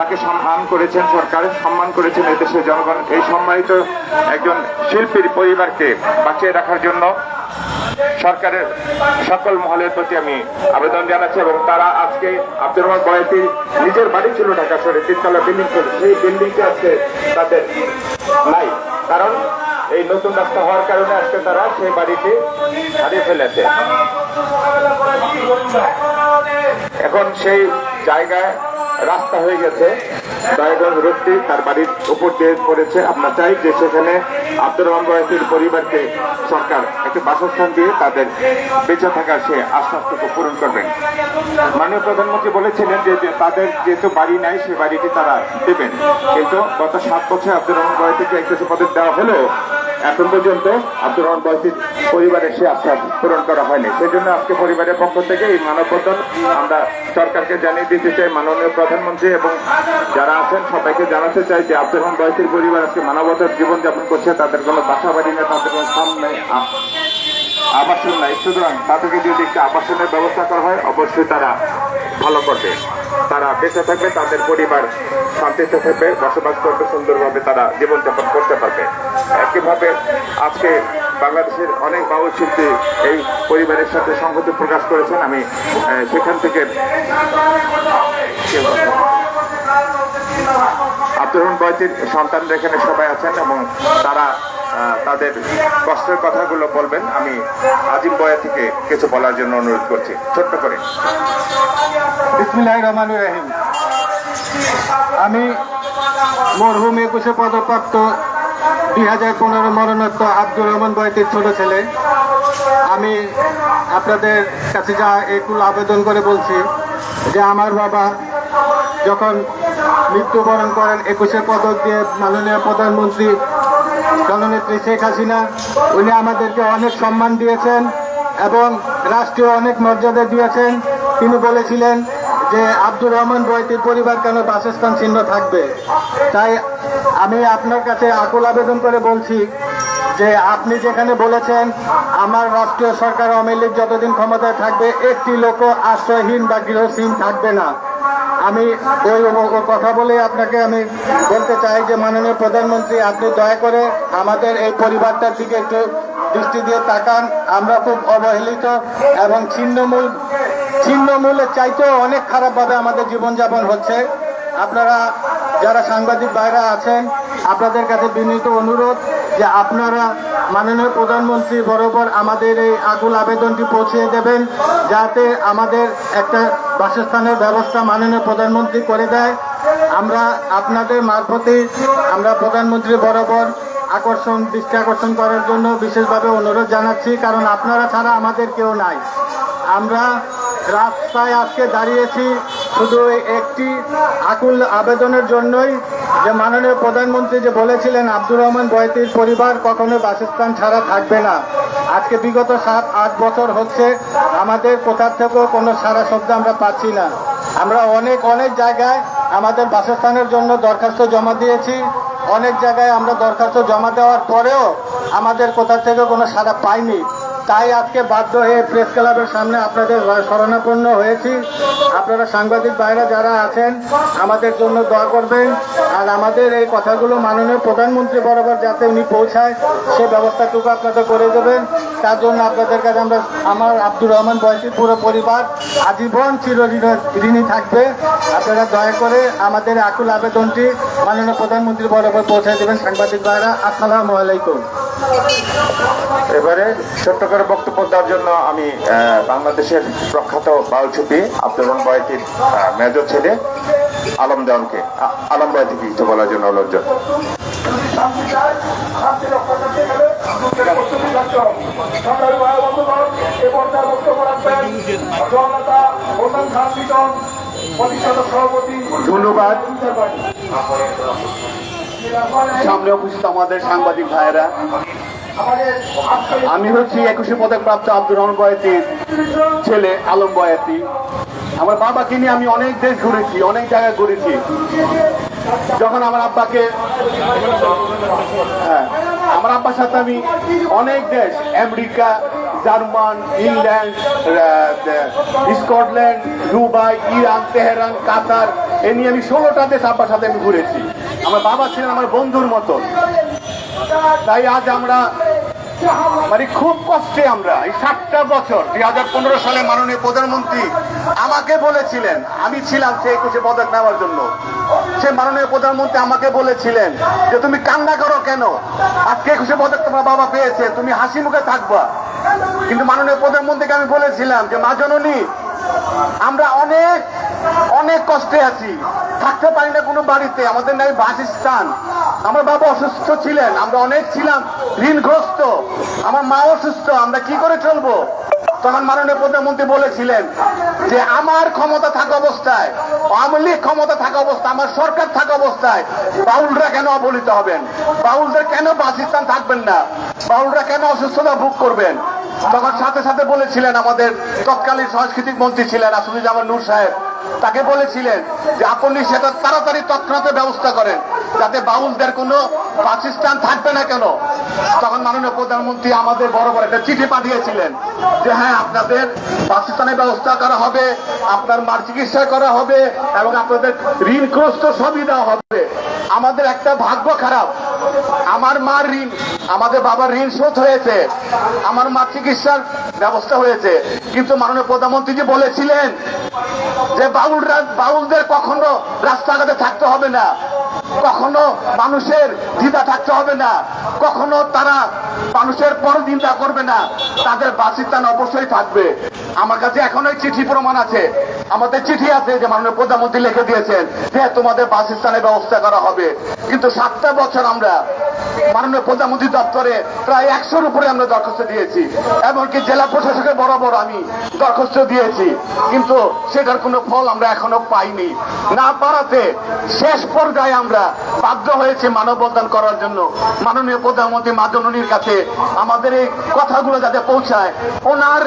তাকে সম্মান করেছেন, সরকার সম্মান করেছেন এদেশের জনগণ। এই সম্মানিত একজন শিল্পীর পরিবারকে বাঁচিয়ে রাখার জন্য সরকারের সকল মহলের প্রতি আমি আবেদন জানাচ্ছি। এবং তারা আজকে আব্দুর রহমান বয়াতি নিজের বাড়ি ছিল ঢাকা শহরে, তিনতলা বিল্ডিং ছিল, সেই বিল্ডিংটি আজকে তাদের নাই, কারণ এই নতুন রাস্তা হওয়ার কারণে আজকে তারা সেই বাড়িটি হারিয়ে ফেলেছে। এখন সেই জায়গায় রাস্তা হয়ে গেছে, দয়াগঞ্জ রোডটি তার বাড়ির উপর দিয়ে পড়েছে। আমরা চাই যে সেখানে আব্দুর রহমান বয়াতির পরিবারকে সরকার একটি বাসস্থান দিয়ে তাদের বেঁচে থাকার সে আশ্বাসটুকু পূরণ করবেন। মাননীয় প্রধানমন্ত্রী বলেছিলেন যে তাদের যেহেতু বাড়ি নাই সে বাড়িটি তারা দেবেন, কিন্তু গত 7 বছর আব্দুর রহমান বয়াতিকে একটি পদক দেওয়া হলেও এখন পর্যন্ত আব্দুর রহমান বয়াতির পরিবারের সে আশ্বাস পূরণ করা হয়নি। সেই জন্য আজকে পরিবারের পক্ষ থেকে এই মানববন্ধন আমরা সরকারকে জানিয়ে দিতে চাই, মাননীয় প্রধানমন্ত্রী এবং যারা আছেন সবাইকে জানাতে চাই যে আব্দুর রহমান বয়াতির পরিবার আজকে মানবতার জীবনযাপন করছে, তাদের কোনো বাসা বাড়ি নেই, তাদের কোনো স্থান নেই, আবাসন নাই। সুতরাং তাদেরকে যদি একটি আবাসনের ব্যবস্থা করা হয় অবশ্যই তারা ভালো করবে, তারা বেঁচে থাকবে, তাদের পরিবার শান্তিতে থাকবে, বসবাস করবে, সুন্দরভাবে তারা জীবনযাপন করতে পারবে। একইভাবে আজকে বাংলাদেশের অনেক বাউল শিল্পী এই পরিবারের সাথে সংহতি প্রকাশ করেছেন। আমি সেখান থেকে আব্দুর রহমান বয়াতির সন্তানরা এখানে সবাই আছেন এবং তারা তাদের কষ্টের কথাগুলো বলবেন। আমি আজিম বয়াতিকে কিছু বলার জন্য অনুরোধ করছি, ছোট্ট করে। বিসমিল্লাহির রহমানির রহিম। আমি মরহুম 21 পদকপ্রাপ্ত 2015 মরণোত্তর আব্দুর রহমান বয়াতির ছোট ছেলে। আমি আপনাদের কাছে যা একুল আবেদন করে বলছি যে আমার বাবা যখন মৃত্যুবরণ করেন 21 পদক দিয়ে মাননীয় প্রধানমন্ত্রী জননেত্রী শেখ হাসিনা, উনি আমাদেরকে অনেক সম্মান দিয়েছেন এবং রাষ্ট্রীয় অনেক মর্যাদা দিয়েছেন। তিনি বলেছিলেন যে আব্দুর রহমান বয়াতির পরিবার কেন বাসস্থান চিহ্ন থাকবে। তাই আমি আপনার কাছে আকুল আবেদন করে বলছি যে আপনি যেখানে বলেছেন আমার রাষ্ট্রীয় সরকার আওয়ামী লীগ যতদিন ক্ষমতায় থাকবে একটি লোক আশ্রয়হীন বা গৃহহীন থাকবে না। আমি ওই কথা বলে আপনাকে আমি বলতে চাই যে মাননীয় প্রধানমন্ত্রী আপনি দয়া করে আমাদের এই পরিবারটার দিকে একটু দৃষ্টি দিয়ে তাকান। আমরা খুব অবহেলিত এবং ছিন্নমূলের চাইতেও অনেক খারাপভাবে আমাদের জীবনযাপন হচ্ছে। আপনারা যারা সাংবাদিক ভাইরা আছেন আপনাদের কাছে বিনীত অনুরোধ যে আপনারা মাননীয় প্রধানমন্ত্রী বরাবর আমাদের এই আকুল আবেদনটি পৌঁছে দেবেন, যাতে আমাদের একটা বাসস্থানের ব্যবস্থা মাননীয় প্রধানমন্ত্রী করে দেয়। আমরা আপনাদের মারফতে আমরা প্রধানমন্ত্রী বরাবর দৃষ্টি আকর্ষণ করার জন্য বিশেষভাবে অনুরোধ জানাচ্ছি, কারণ আপনারা ছাড়া আমাদের কেউ নাই। আমরা রাস্তায় আজকে দাঁড়িয়েছি শুধু একটি আকুল আবেদনের জন্যই যে মাননীয় প্রধানমন্ত্রী যে বলেছিলেন আব্দুর রহমান বয়াতির পরিবার কখনো বাসস্থান ছাড়া থাকবে না। আজকে বিগত 7-8 বছর হচ্ছে আমাদের কোথার থেকেও কোনো সারা শব্দ আমরা পাচ্ছি না। আমরা অনেক জায়গায় আমাদের বাসস্থানের জন্য দরখাস্ত জমা দিয়েছি, অনেক জায়গায় আমরা দরখাস্ত জমা দেওয়ার পরেও আমাদের কোথা থেকে কোনো সাড়া পাইনি। তাই আজকে বাধ্য হয়ে প্রেস ক্লাবের সামনে আপনাদের শরণাপন্ন হয়েছি। আপনারা সাংবাদিক ভাইরা যারা আছেন আমাদের জন্য দোয়া করবেন, আর আমাদের এই কথাগুলো মাননীয় প্রধানমন্ত্রী বরাবর যাতে উনি পৌঁছায় সে ব্যবস্থাটুকু আপনাদের করে দেবেন। তার জন্য আপনাদের কাছে আমার আব্দুর রহমান বয়াতির পুরো পরিবার আজীবন চিরঋণী থাকবে। আপনারা দয়া করে আমাদের আকুল আবেদনটি মাননীয় প্রধানমন্ত্রী বরাবর পৌঁছায় দেবেন। সাংবাদিক ভাইরা আসসালামু আলাইকুম। এবারে ছোট্ট করে বক্তব্য দেওয়ার জন্য আমি বাংলাদেশের প্রখ্যাত বাউল শিল্পী আব্দুর রহমান বয়াতির মেজর ছেলে আলম বয়াতিকে কিছু বলার জন্য অনুরোধ। ধন্যবাদ। সামনে উপস্থিত আমাদের সাংবাদিক ভাইয়েরা, আমি হচ্ছি 21 পদক প্রাপ্ত আব্দুর রহমান বয়াতির ছেলে আলম বয়াতি। আমার বাবাকে নিয়ে আমি অনেক দেশ ঘুরেছি, অনেক জায়গায় ঘুরেছি। যখন আমার আব্বাকে আমার আব্বার সাথে আমি অনেক দেশ America, German, England, Scotland, Dubai, Iran, Tehran, Qatar এ নিয়ে আমি 16টা দেশ আব্বার সাথে আমি ঘুরেছি। আমার বাবা ছিলেন আমার বন্ধুর মতো। তাই আজ আমরা মানে খুব কষ্টে আমরা এই 7টা বছর 2015 সালে মাননীয় প্রধানমন্ত্রী আমাকে বলেছিলেন, আমি ছিলাম সেই 21 পদক নেওয়ার জন্য। সে মাননীয় প্রধানমন্ত্রী আমাকে বলেছিলেন যে তুমি কান্না করো কেন, আজকে 21 পদক তোমার বাবা পেয়েছে, তুমি হাসি মুখে থাকবা। কিন্তু মাননীয় প্রধানমন্ত্রীকে আমি বলেছিলাম যে মা জননী, আমরা অনেক অনেক কষ্টে আছি, থাকতে পারি না কোনো বাড়িতে, আমাদের নাই বাসস্থান, আমার বাবা অসুস্থ ছিলেন, আমরা অনেক ছিলাম ঋণগ্রস্ত, আমার মা অসুস্থ, আমরা কি করে চলবো? তখন মাননীয় প্রধানমন্ত্রী বলেছিলেন যে আমার ক্ষমতা থাকা অবস্থায়, আওয়ামী লীগ ক্ষমতা থাকা অবস্থায়, আমার সরকার থাকা অবস্থায় বাউলরা কেন অবহেলিত হবেন, বাউলদের কেন বাসস্থান থাকবেন না, বাউলরা কেন অসুস্থতা ভোগ করবেন? তখন সাথে সাথে বলেছিলেন, আমাদের তৎকালীন সাংস্কৃতিক মন্ত্রী ছিলেন আসিফুজ্জামান নূর সাহেব, তাকে বলেছিলেন যে আপনি সেটা তাড়াতাড়ি তৎক্ষণাৎ ব্যবস্থা করেন, যাতে বাউলদের কোনো বাসস্থান থাকবে না কেন। তখন মাননীয় প্রধানমন্ত্রী আমাদের বড় বড় একটা চিঠি পাঠিয়েছিলেন যে হ্যাঁ, আপনাদের বাসস্থানের ব্যবস্থা করা হবে, আপনার মার চিকিৎসা করা হবে এবং আপনাদের ঋণগ্রস্ত সবই দেওয়া হবে। আমাদের একটা ভাগ্য খারাপ, আমার মার ঋণ, আমাদের বাবার ঋণ শোধ হয়েছে, আমার মার চিকিৎসার ব্যবস্থা হয়েছে, কিন্তু মাননীয় প্রধানমন্ত্রী যে বলেছিলেন যে বাউলদের কখনো রাস্তাঘাটে থাকতে হবে না, কখনো মানুষের দ্বিধা থাকতে হবে না, কখনো তারা মানুষের পরনিন্দা করবে না, তাদের বাসস্থান অবশ্যই থাকবে। আমার কাছে এখন ওই চিঠি প্রমাণ আছে, আমাদের চিঠি আছে যে মাননীয় প্রধানমন্ত্রী লিখে দিয়েছেন যে তোমাদের বাসস্থানের ব্যবস্থা করা হবে। কিন্তু 7টা বছর আমরা মাননীয় প্রধানমন্ত্রী দপ্তরে প্রায় 100-র উপরে আমরা দরখাস্ত দিয়েছি, এমনকি জেলা প্রশাসকের বরাবর আমি দরখাস্ত দিয়েছি, কিন্তু সেটার কোনো ফল আমরা এখনো পাইনি। না পারাতে শেষ পর্যায়ে আমরা বাধ্য হয়েছি মানববন্ধন করার জন্য মাননীয় প্রধানমন্ত্রী মা জননীর কাছে আমাদের এই কথাগুলো যাতে পৌঁছায়। ওনার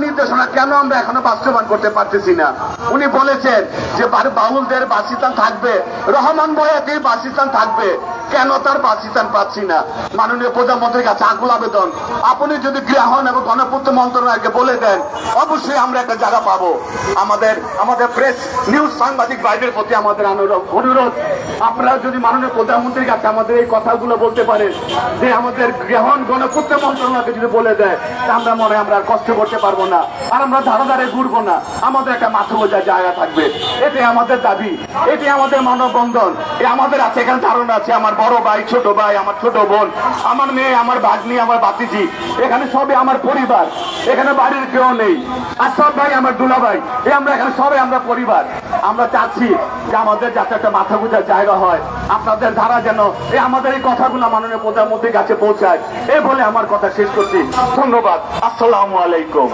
নির্দেশনা কেন আমরা এখনো বাস্তবায়ন করতে পারতেছি না? উনি বলেছেন যে বাউলদের বাসস্থান থাকবে, রহমান বয়াতির বাসস্থান থাকবে, কেন তার বাসস্থান পাচ্ছি না? মাননীয় প্রধানমন্ত্রীর কাছে আকুল আবেদন, আপনি যদি গৃহায়ন এবং গণপূর্ত মন্ত্রণালয়কে বলে দেন, অবশ্যই আমরা একটা জায়গা পাবো। আমাদের প্রেস নিউজ সাংবাদিক ভাইদের প্রতি আমাদের অনুরোধ, আপনারা যদি মাননীয় প্রধানমন্ত্রীর কাছে আমাদের এই কথাগুলো বলতে পারেন যে আমাদের গৃহায়ন গণপূর্ত মন্ত্রণালয়কে যদি বলে দেয়, আমরা মনে হয় আমরা আর কষ্ট করতে পারবো না, আর আমরা ধারে ধারে ঘুরবো না, আমাদের একটা মাথা বোঝার জায়গা থাকবে। এটাই আমাদের দাবি, এটাই আমাদের মানববন্ধন। আমাদের আছে এখানে ধারণা আছে, আমার বড় ভাই, ছোট ভাই, আমার ছোট বোন, আমার মেয়ে, আমার ভাগ্নি, আমার বাতিজি, এখানে সবই আমার পরিবার, এখানে বাড়ির কেউ নেই। আর সব ভাই আমার দুলা ভাই, আমরা এখানে সবাই আমরা পরিবার। আমরা চাচ্ছি যে আমাদের যাতে একটা মাথা বোঝার জায়গা হয়, আপনাদের ধারা যেন আমাদের এই কথাগুলো মাননীয় প্রধানমন্ত্রীর কাছে পৌঁছায়। এ বলে আমার কথা শেষ করছি। ধন্যবাদ। আসসালামু আলাইকুম।